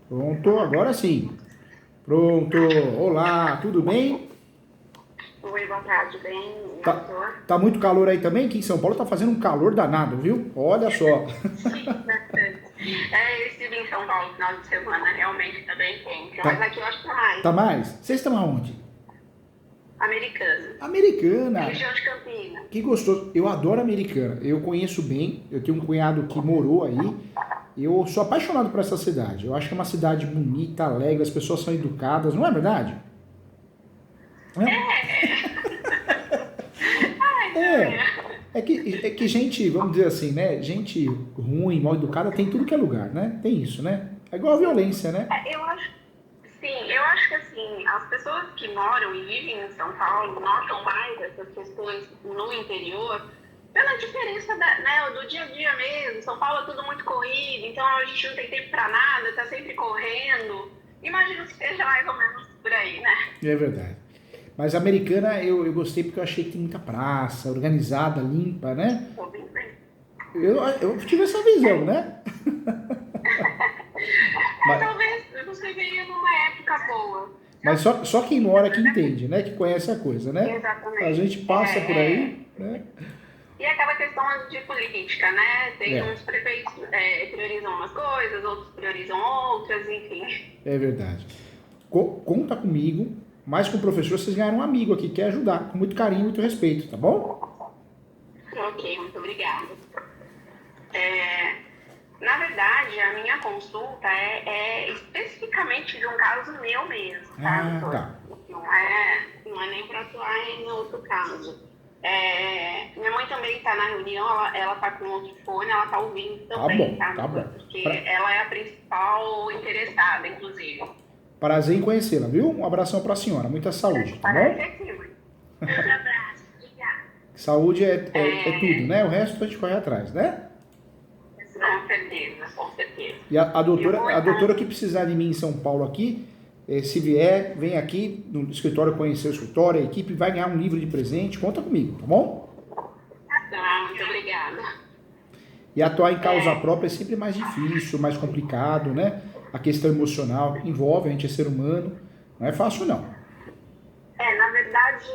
Pronto, agora sim. Pronto. Olá, tudo bem? Oi, boa tarde, bem, Tá, doutor? tá muito calor aí também? Aqui em São Paulo tá fazendo um calor danado, viu? Olha só. Sim, bastante. Eu estive em São Paulo no final de semana, realmente tá bem quente, mas Tá, aqui eu acho que tá mais. tá mais? Vocês estão aonde? Americano, Americana. região de Campinas. Que gostoso. Eu adoro Americana. Eu conheço bem. Eu tenho um cunhado que morou aí. Eu sou apaixonado por essa cidade. Eu acho que é uma cidade bonita, alegre, as pessoas são educadas, não é verdade? É. Ai, É, é. é que gente, vamos dizer assim, né? Gente ruim, mal educada, tem tudo que é lugar, né? Tem isso, né? É igual a Sim. violência, né? Eu acho, sim, eu acho que assim, as pessoas que moram e vivem em São Paulo notam mais essas questões no interior pela diferença né, do dia a dia mesmo. São Paulo é tudo muito corrido, então a gente não tem tempo para nada, tá sempre correndo. Imagino que seja mais ou menos por aí, né? É verdade. Mas a americana eu gostei porque eu achei que tem muita praça, organizada, limpa, né? Tô bem bem. Eu tive essa visão, né? Mas, Talvez você veio numa época boa. mas Já, só quem mora que entende, né? Que conhece a coisa, né? A exatamente. gente passa por aí, né? E aquela questão de política, né? Tem É, uns prefeitos priorizam umas coisas, outros priorizam outras, enfim. é verdade. Conta comigo, mas com o professor vocês ganharam um amigo aqui, que quer ajudar, com muito carinho e muito respeito, tá bom? Ok, muito obrigada. É, na verdade, a minha consulta é especificamente de um caso meu mesmo, tá, Ah, doutor? tá. Não é nem para atuar em outro caso. Minha mãe também está na reunião, ela está com outro fone, ela está ouvindo Tá também, bom, tá, tá doutor? bom. Porque ela é a principal interessada, inclusive. Prazer em conhecê-la, viu? Um abração pra senhora, muita saúde, tá Parece bom? aqui, mãe. Um abraço, obrigada. Saúde é tudo, É, né? O resto a gente corre atrás, né? com certeza, com certeza. E a Eu vou doutora, a então. doutora que precisar de mim em São Paulo aqui, se vier, vem aqui no escritório conhecer o escritório, a equipe vai ganhar um livro de presente, conta comigo, tá bom? Tá, muito obrigada. E atuar em causa É, própria é sempre mais difícil, mais complicado, né? A questão emocional envolve, a gente é ser humano, não é fácil não. na verdade,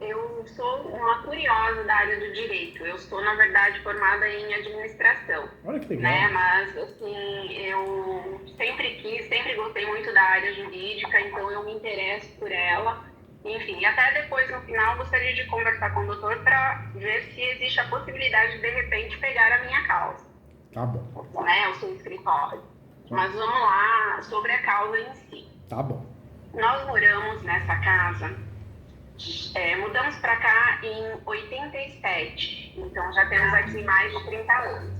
eu sou uma curiosa da área do direito. Eu sou, na verdade, formada em administração, Olha que legal. né? Mas, assim, eu sempre gostei muito da área jurídica, então eu me interesso por ela. Enfim, e até depois, no final, gostaria de conversar com o doutor para ver se existe a possibilidade de repente, pegar a minha causa, Tá bom. né? O seu escritório. Mas vamos lá, sobre a causa em si. Tá bom. Nós moramos nessa casa, mudamos para cá em 87, então já temos aqui mais de 30 anos.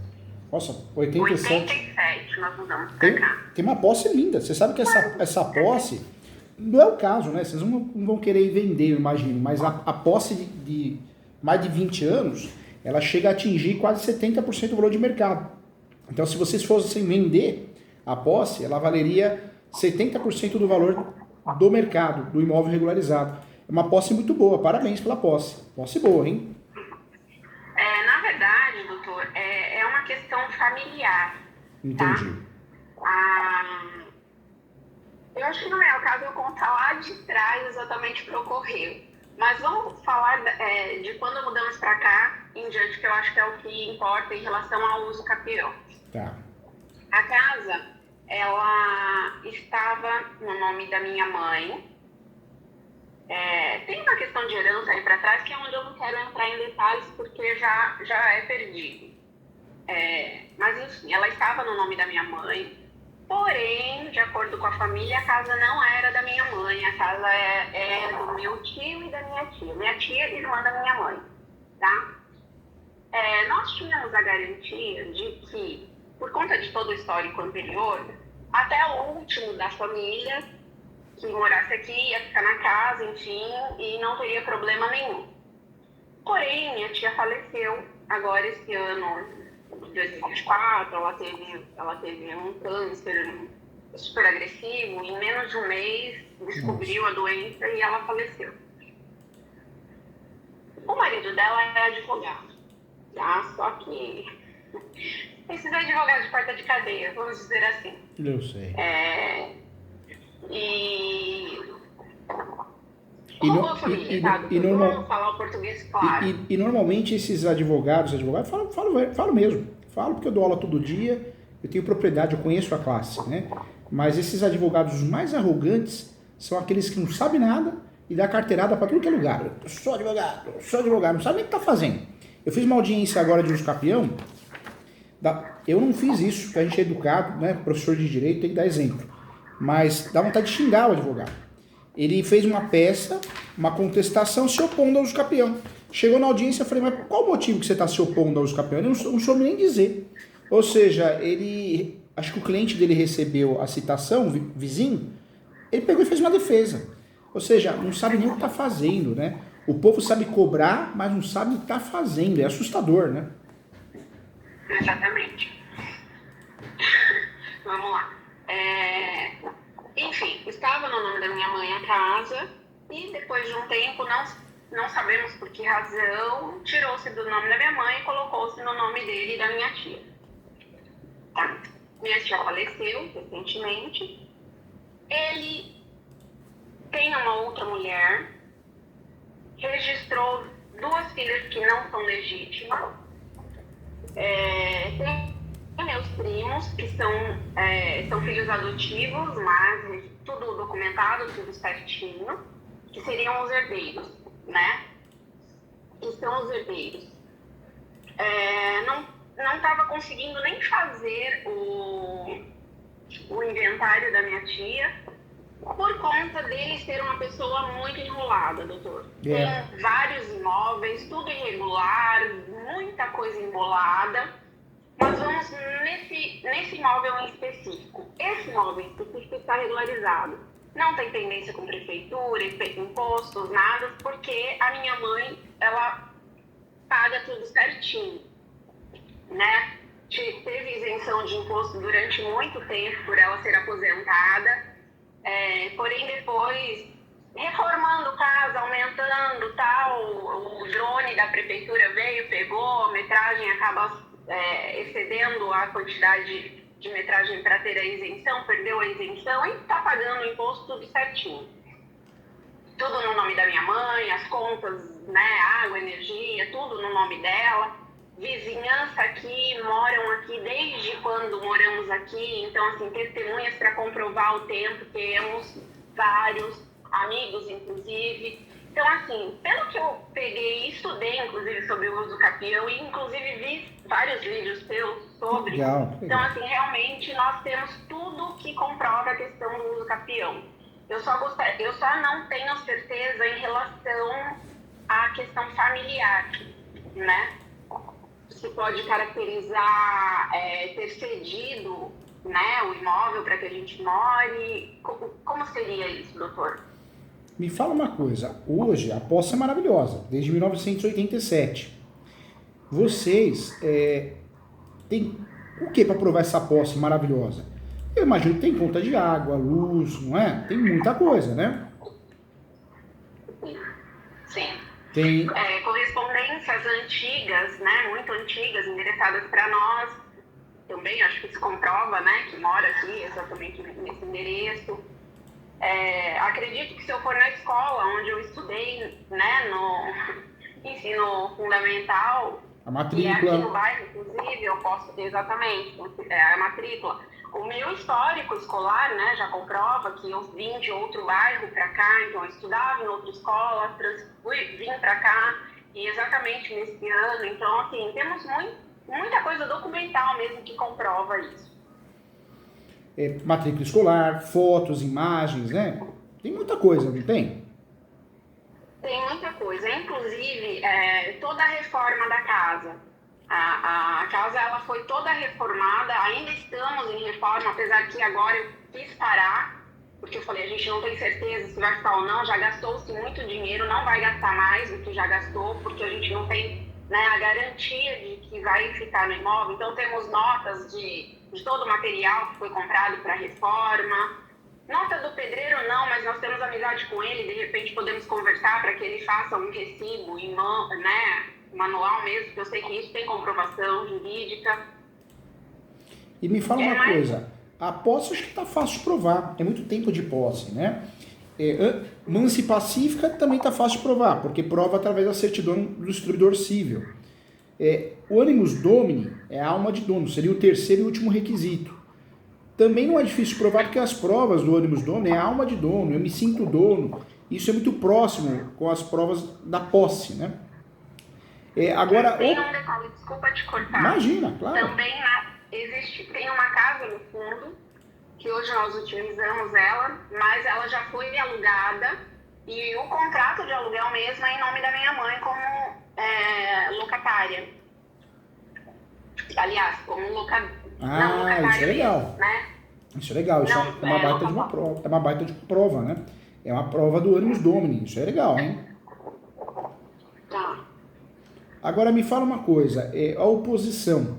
Nossa, 87. 87 nós mudamos para Tem, cá. tem uma posse linda. Você sabe que essa posse, não é o caso, né? Vocês não vão querer vender, eu imagino, mas a posse de mais de 20 anos, ela chega a atingir quase 70% do valor de mercado. Então, se vocês fossem vender a posse, ela valeria 70% do valor do mercado, do imóvel regularizado. É uma posse muito boa, parabéns pela posse. Posse boa, hein? Na verdade, doutor, é uma questão familiar, tá? Entendi. Ah, eu acho que não é o caso eu contar lá de trás exatamente o que ocorreu. Mas vamos falar de quando mudamos para cá em diante, que eu acho que é o que importa em relação ao uso capião. Tá. A casa, ela estava no nome da minha mãe. Tem uma questão de herança aí para trás que é onde eu não quero entrar em detalhes porque já é perdido. Mas enfim, ela estava no nome da minha mãe. Porém, de acordo com a família, a casa não era da minha mãe. A casa é do meu tio e da minha tia. Minha tia é irmã da minha mãe, tá? Nós tínhamos a garantia de que, por conta de todo o histórico anterior, até o último da família que morasse aqui ia ficar na casa, enfim, e não teria problema nenhum. Porém, minha tia faleceu agora esse ano, em 2024, ela teve um câncer super agressivo, em menos de um mês Nossa. descobriu a doença e ela faleceu. O marido dela é advogado, tá? Só que esses advogados de porta de cadeia, vamos dizer assim. Eu sei. E no- boa família, e- tá? e Todo normal- mundo falar o português claro. E normalmente esses advogados, falo mesmo. Falo porque eu dou aula todo dia, eu tenho propriedade, eu conheço a classe, né? Mas esses advogados mais arrogantes são aqueles que não sabem nada e dá carteirada para tudo que é lugar. Eu sou advogado, não sabe nem o que tá fazendo. Eu fiz uma audiência agora de usucapião, eu não fiz isso, porque a gente é educado, né? Professor de direito tem que dar exemplo. Mas dá vontade de xingar o advogado. Ele fez uma peça, uma contestação se opondo ao usucapião. Chegou na audiência, eu falei, mas qual o motivo que você está se opondo ao usucapião? Ele não soube nem dizer. Ou seja, acho que o cliente dele recebeu a citação, vizinho, ele pegou e fez uma defesa. Ou seja, não sabe nem o que está fazendo, né? O povo sabe cobrar, mas não sabe o que está fazendo. É assustador, né? Exatamente. Vamos lá. Enfim, estava no nome da minha mãe a casa e depois de um tempo, não sabemos por que razão, tirou-se do nome da minha mãe e colocou-se no nome dele e da minha tia. Tá? Minha tia faleceu recentemente. Ele tem uma outra mulher, registrou 2 filhas que não são legítimas. Tem meus primos, que são filhos adotivos, mas tudo documentado, tudo certinho, que seriam os herdeiros, né? Que são os herdeiros. Não estava conseguindo nem fazer o inventário da minha tia, por conta dele ser uma pessoa muito enrolada, doutor. Tem vários imóveis, tudo irregular, muita coisa embolada. Mas vamos nesse imóvel em específico. Esse imóvel em específico está regularizado. Não tem pendência com prefeitura, impostos, nada, porque a minha mãe, ela paga tudo certinho, né? Teve isenção de imposto durante muito tempo por ela ser aposentada. Porém, depois, reformando casa, aumentando tal, o drone da prefeitura veio, pegou, a metragem acaba excedendo a quantidade de metragem para ter a isenção, perdeu a isenção e está pagando o imposto tudo certinho. Tudo no nome da minha mãe, as contas, né, água, energia, tudo no nome dela. Vizinhança aqui, moram aqui desde quando moramos aqui, então, assim, testemunhas para comprovar o tempo, temos vários amigos, inclusive. Então, assim, pelo que eu peguei e estudei, inclusive, sobre o usucapião, e inclusive vi vários vídeos sobre. Legal. Então, assim, realmente nós temos tudo que comprova a questão do usucapião. Eu só não tenho certeza em relação à questão familiar, né? Se pode caracterizar ter cedido, né, o imóvel para que a gente more. Como seria isso, doutor? Me fala uma coisa, hoje a posse é maravilhosa, desde 1987. Vocês têm o que para provar essa posse maravilhosa? Eu imagino que tem conta de água, luz, não é? Tem muita coisa, né? Sim. Tem correspondências antigas, né, muito antigas, endereçadas para nós. Também acho que se comprova, né, que mora aqui exatamente nesse endereço. Acredito que se eu for na escola onde eu estudei, né, no ensino fundamental, a matrícula. E aqui no bairro, inclusive, eu posso ter exatamente a matrícula. O meu histórico escolar, né, já comprova que eu vim de outro bairro para cá, então eu estudava em outra escola, vim para cá, e exatamente nesse ano. Então, assim, temos muita coisa documental mesmo que comprova isso. Matrícula escolar, fotos, imagens, né? Tem muita coisa, não tem? Tem muita coisa. Inclusive, toda a reforma da casa. A casa ela foi toda reformada, ainda estamos em reforma, apesar que agora eu quis parar, porque eu falei, a gente não tem certeza se vai ficar ou não, já gastou-se muito dinheiro, não vai gastar mais do que já gastou, porque a gente não tem, né, a garantia de que vai ficar no imóvel. Então temos notas de todo o material que foi comprado para a reforma. Nota do pedreiro não, mas nós temos amizade com ele, de repente podemos conversar para que ele faça um recibo em mão, né, manual mesmo, que eu sei que isso tem comprovação jurídica. E me fala uma coisa, a posse acho que está fácil de provar, é muito tempo de posse, né? Mansa e pacífica também está fácil de provar, porque prova através da certidão do distribuidor civil. O animus domini é a alma de dono, seria o terceiro e último requisito. Também não é difícil de provar, porque as provas do animus domini é a alma de dono, eu me sinto dono. Isso é muito próximo com as provas da posse, né? Agora, tem um detalhe, desculpa te cortar. Imagina, claro. Também tem uma casa no fundo, que hoje nós utilizamos ela, mas ela já foi alugada e o contrato de aluguel mesmo é em nome da minha mãe como locatária. Aliás, como locatária. Isso é legal. Mesmo, né? Isso é legal, isso é uma baita de uma prova. É uma baita de prova, né? É uma prova do animus domini, isso é legal, hein? Tá. Agora me fala uma coisa, a oposição.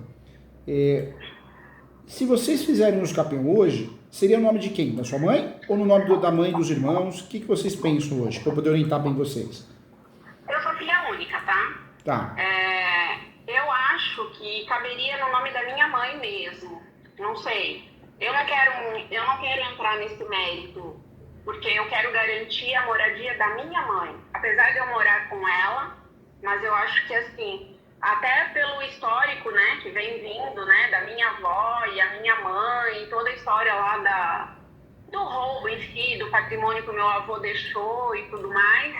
Se vocês fizerem um escapeão hoje, seria o nome de quem? Da sua mãe? Ou no nome da mãe e dos irmãos? O que vocês pensam hoje, para eu poder orientar bem vocês? Eu sou filha única, tá? Tá. Eu acho que caberia no nome da minha mãe mesmo. Não sei. Eu não quero entrar nesse mérito, porque eu quero garantir a moradia da minha mãe. Apesar de eu morar com ela, mas eu acho que assim, até pelo histórico, né, que vem vindo, né, da minha avó e a minha mãe, toda a história lá do roubo em si, do patrimônio que o meu avô deixou e tudo mais,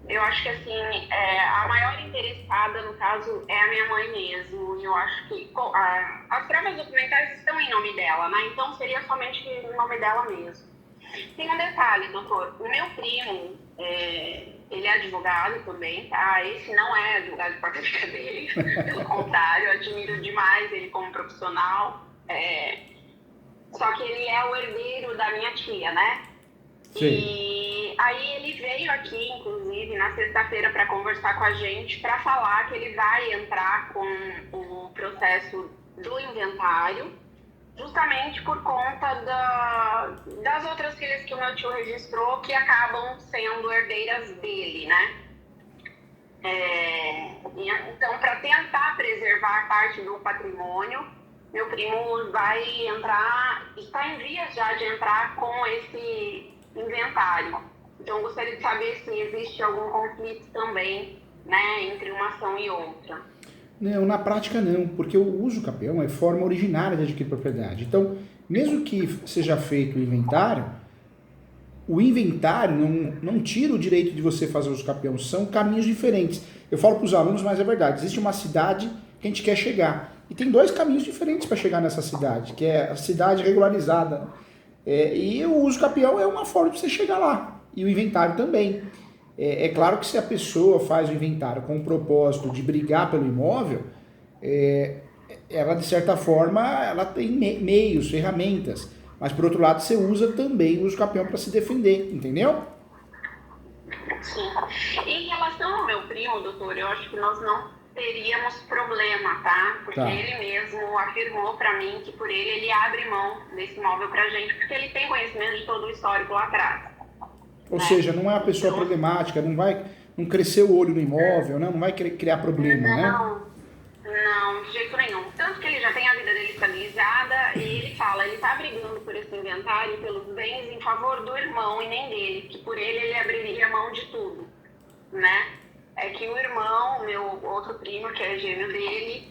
eu acho que assim, a maior interessada no caso é a minha mãe mesmo. E eu acho que as provas documentais estão em nome dela, né, então seria somente em nome dela mesmo. Tem um detalhe, doutor, o meu primo, ele é advogado também, tá? Esse não é advogado de prática dele, pelo contrário, eu admiro demais ele como profissional. Só que ele é o herdeiro da minha tia, né? Sim. E aí ele veio aqui, inclusive, na sexta-feira para conversar com a gente, para falar que ele vai entrar com o processo do inventário, justamente por conta das outras filhas que o meu tio registrou, que acabam sendo herdeiras dele, né? Então, para tentar preservar parte do patrimônio, meu primo vai está em vias já de entrar com esse inventário. Então, gostaria de saber se existe algum conflito também, né, entre uma ação e outra. Não, na prática não, porque o uso capião é forma originária de adquirir propriedade. Então, mesmo que seja feito o inventário não tira o direito de você fazer uso capião, são caminhos diferentes. Eu falo para os alunos, mas é verdade, existe uma cidade que a gente quer chegar, e tem 2 caminhos diferentes para chegar nessa cidade, que é a cidade regularizada. E o uso capião é uma forma de você chegar lá, e o inventário também. É claro que se a pessoa faz o inventário com o propósito de brigar pelo imóvel, ela de certa forma ela tem meios, ferramentas, mas por outro lado você usa também o uso capião para se defender, entendeu? Sim. Em relação ao meu primo, doutor, eu acho que nós não teríamos problema, tá? Porque ele mesmo afirmou para mim que por ele abre mão desse imóvel pra gente, porque ele tem conhecimento de todo o histórico lá atrás. Ou seja, não é uma pessoa problemática, não crescer o olho no imóvel, não vai criar problema, né? Não, de jeito nenhum. Tanto que ele já tem a vida dele estabilizada e ele fala, ele tá brigando por esse inventário, pelos bens em favor do irmão e nem dele, que por ele abriria mão de tudo, né? É que o irmão, meu outro primo, que é gêmeo dele,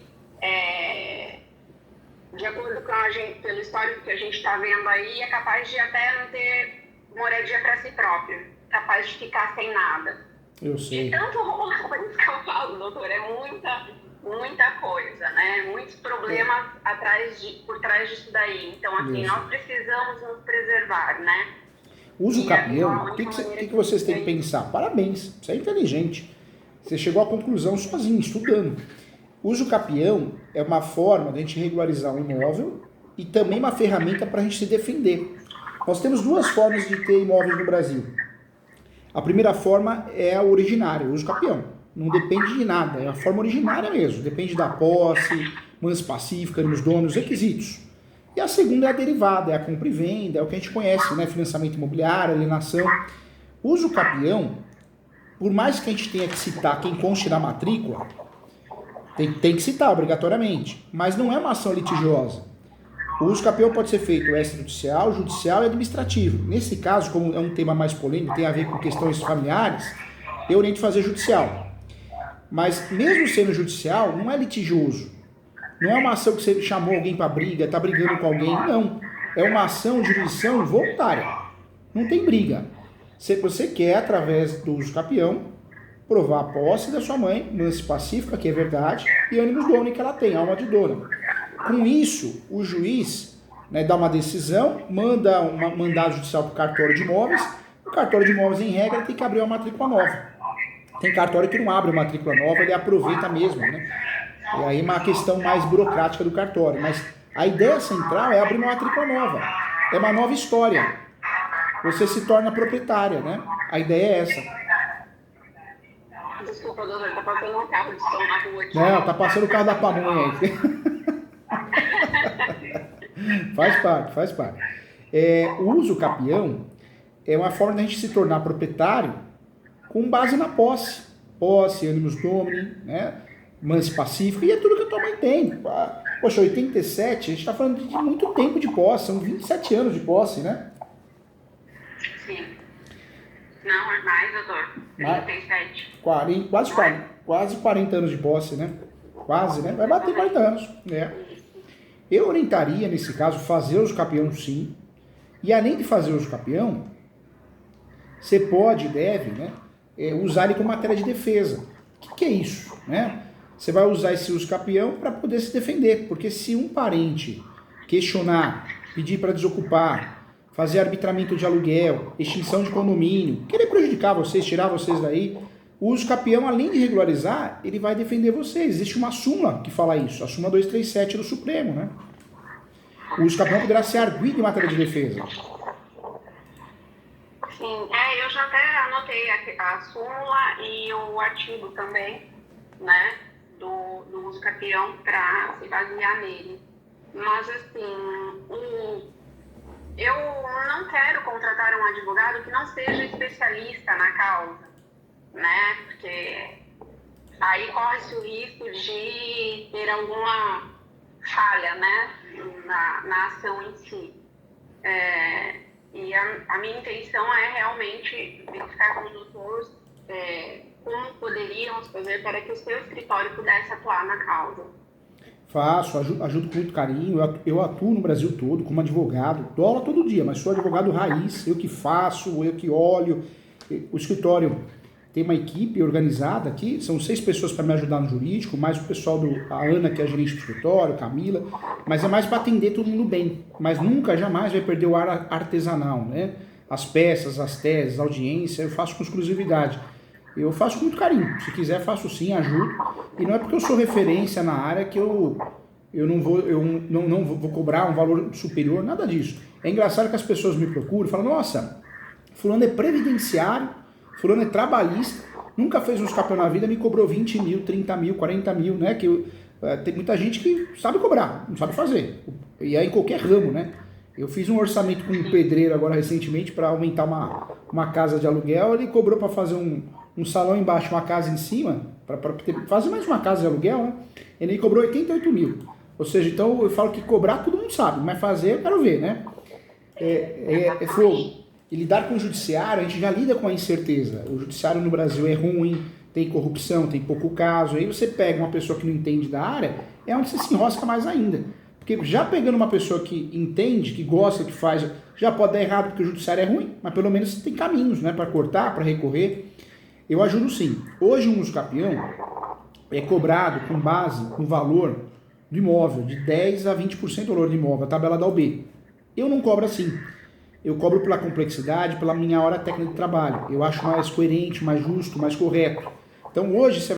de acordo com pelo histórico que a gente está vendo aí, é capaz de até não ter moradia para si próprio, capaz de ficar sem nada. Eu sei. E tanto rola, por isso que eu falo, doutor, é muita coisa, né? Muitos problemas por trás disso daí. Então, assim, nós precisamos nos preservar, né? Uso capião, o que vocês têm que pensar? Parabéns, você é inteligente. Você chegou à conclusão sozinho, estudando. Uso capião é uma forma de a gente regularizar um imóvel e também uma ferramenta para a gente se defender. Nós temos 2 formas de ter imóveis no Brasil. A primeira forma é a originária, o uso capião. Não depende de nada, é a forma originária mesmo. Depende da posse, mansa pacífica, nos donos, requisitos. E a segunda é a derivada, é a compra e venda, é o que a gente conhece, né? Financiamento imobiliário, alienação. O uso capião, por mais que a gente tenha que citar quem conste na matrícula, Tem que citar, obrigatoriamente. Mas não é uma ação litigiosa. O uso capião pode ser feito extrajudicial, judicial e administrativo. Nesse caso, como é um tema mais polêmico, tem a ver com questões familiares, eu oriento fazer judicial. Mas mesmo sendo judicial, não é litigioso. Não é uma ação que você chamou alguém para briga, está brigando com alguém, não. É uma ação de jurisdição voluntária. Não tem briga. Você quer, através do uso capião, provar a posse da sua mãe, lance pacífica, que é verdade, e ânimos domini que ela tem, alma de dona. Com isso, o juiz, né, dá uma decisão, manda um mandado judicial para o cartório de imóveis. O cartório de imóveis, em regra, tem que abrir uma matrícula nova. Tem cartório que não abre uma matrícula nova, ele aproveita mesmo, né? E aí é uma questão mais burocrática do cartório. Mas a ideia central é abrir uma matrícula nova. É uma nova história. Você se torna proprietária, né? A ideia é essa. Desculpa, doutor, tá passando um carro de som na rua aqui. Não, tá passando o carro da pamonha aí. Faz parte. O uso capião é uma forma de a gente se tornar proprietário com base na posse. Posse, ânimos domini, né? Manse pacífico, e é tudo que a tua mãe tem. Poxa, 87, a gente está falando de muito tempo de posse, são 27 anos de posse, né? Sim. Não, é mais, doutor. 37. Quase 40 anos de posse, né? Quase, né? Vai bater 40 anos, né? Eu orientaria, nesse caso, fazer uso capião, sim. E além de fazer uso capião, você pode e deve, né, usar ele como matéria de defesa. O que é isso, né? Você vai usar esse uso capião para poder se defender. Porque se um parente questionar, pedir para desocupar, fazer arbitramento de aluguel, extinção de condomínio, querer prejudicar vocês, tirar vocês daí, o uso capião, além de regularizar, ele vai defender vocês. Existe uma súmula que fala isso, a súmula 237 do Supremo, né? O uso capião poderá ser arguido em matéria de defesa. Sim, eu já até anotei a súmula e o artigo também, né, do uso capião para se basear nele. Mas, assim, eu não quero contratar um advogado que não seja especialista na causa, né, porque aí corre-se o risco de ter alguma falha, né, na ação em si. E a minha intenção é realmente verificar com o doutor como poderíamos fazer para que o seu escritório pudesse atuar na causa. Faço, ajudo com muito carinho. Eu atuo no Brasil todo como advogado, dou aula todo dia, mas sou advogado raiz, eu que faço, eu que olho. O escritório tem uma equipe organizada aqui, são 6 pessoas para me ajudar no jurídico, mais o pessoal a Ana, que é a gerente do escritório, Camila, mas é mais para atender todo mundo bem, mas nunca, jamais vai perder o ar artesanal, né? As peças, as teses, a audiência, eu faço com exclusividade. Eu faço com muito carinho, se quiser faço sim, ajudo, e não é porque eu sou referência na área que eu não vou cobrar um valor superior, nada disso. É engraçado que as pessoas me procuram e falam, nossa, fulano é previdenciário, fulano é trabalhista, nunca fez um escapão na vida, me cobrou 20 mil, 30 mil, 40 mil, né? Tem muita gente que sabe cobrar, não sabe fazer, e é em qualquer ramo, né? Eu fiz um orçamento com um pedreiro agora recentemente para aumentar uma casa de aluguel, ele cobrou para fazer um salão embaixo, uma casa em cima, para fazer mais uma casa de aluguel, né? Ele cobrou 88 mil. Ou seja, então eu falo que cobrar todo mundo sabe, mas fazer eu quero ver, né? É fogo. E lidar com o judiciário, a gente já lida com a incerteza. O judiciário no Brasil é ruim, tem corrupção, tem pouco caso. Aí você pega uma pessoa que não entende da área, é onde você se enrosca mais ainda. Porque já pegando uma pessoa que entende, que gosta, que faz, já pode dar errado porque o judiciário é ruim, mas pelo menos tem caminhos, né, para cortar, para recorrer. Eu ajudo sim. Hoje um uso capião é cobrado com base no valor do imóvel, de 10% a 20% do valor do imóvel, a tabela da OB. Eu não cobro assim. Eu cobro pela complexidade, pela minha hora técnica de trabalho. Eu acho mais coerente, mais justo, mais correto. Então hoje você